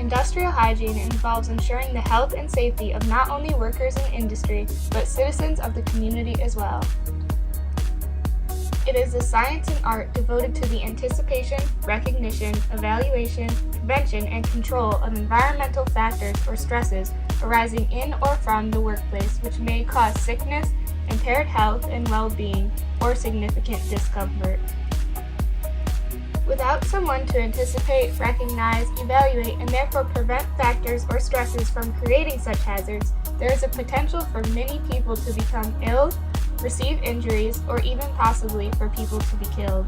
Industrial hygiene involves ensuring the health and safety of not only workers in industry, but citizens of the community as well. It is a science and art devoted to the anticipation, recognition, evaluation, prevention, and control of environmental factors or stresses arising in or from the workplace which may cause sickness, impaired health and well-being, or significant discomfort. Without someone to anticipate, recognize, evaluate, and therefore prevent factors or stresses from creating such hazards, there is a potential for many people to become ill, receive injuries, or even possibly for people to be killed.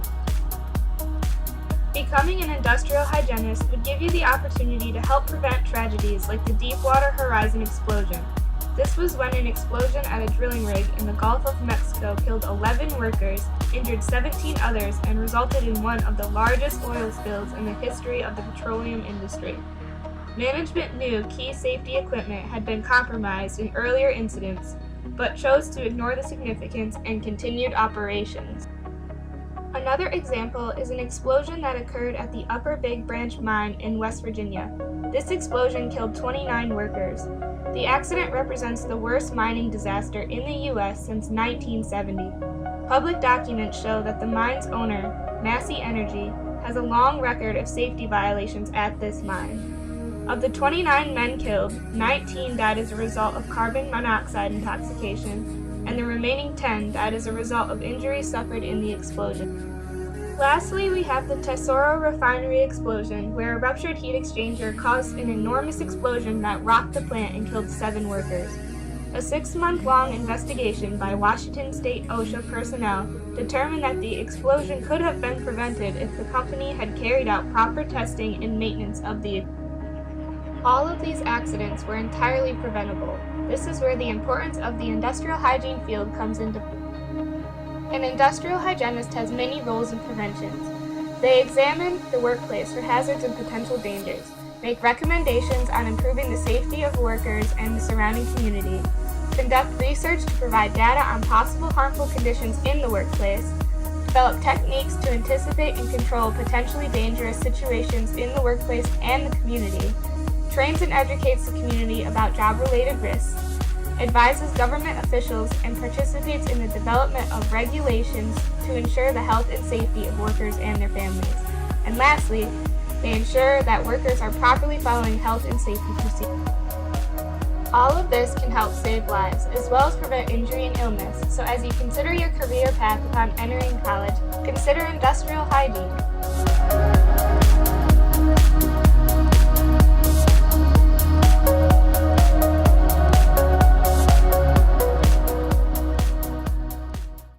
Becoming an industrial hygienist would give you the opportunity to help prevent tragedies like the Deepwater Horizon explosion. This was when an explosion at a drilling rig in the Gulf of Mexico killed 11 workers, injured 17 others, and resulted in one of the largest oil spills in the history of the petroleum industry. Management knew key safety equipment had been compromised in earlier incidents, but chose to ignore the significance and continued operations. Another example is an explosion that occurred at the Upper Big Branch mine in West Virginia. This explosion killed 29 workers. The accident represents the worst mining disaster in the U.S. since 1970. Public documents show that the mine's owner, Massey Energy, has a long record of safety violations at this mine. Of the 29 men killed, 19 died as a result of carbon monoxide intoxication, and the remaining 10 died as a result of injuries suffered in the explosion. Lastly, we have the Tesoro refinery explosion, where a ruptured heat exchanger caused an enormous explosion that rocked the plant and killed 7 workers. A 6-month-long investigation by Washington State OSHA personnel determined that the explosion could have been prevented if the company had carried out proper testing and maintenance of the equipment. All of these accidents were entirely preventable. This is where the importance of the industrial hygiene field comes into play. An industrial hygienist has many roles in prevention. They examine the workplace for hazards and potential dangers, make recommendations on improving the safety of workers and the surrounding community, conduct research to provide data on possible harmful conditions in the workplace, develop techniques to anticipate and control potentially dangerous situations in the workplace and the community, trains and educates the community about job-related risks, advises government officials, and participates in the development of regulations to ensure the health and safety of workers and their families. And lastly, they ensure that workers are properly following health and safety procedures. All of this can help save lives, as well as prevent injury and illness. So as you consider your career path upon entering college, consider industrial hygiene.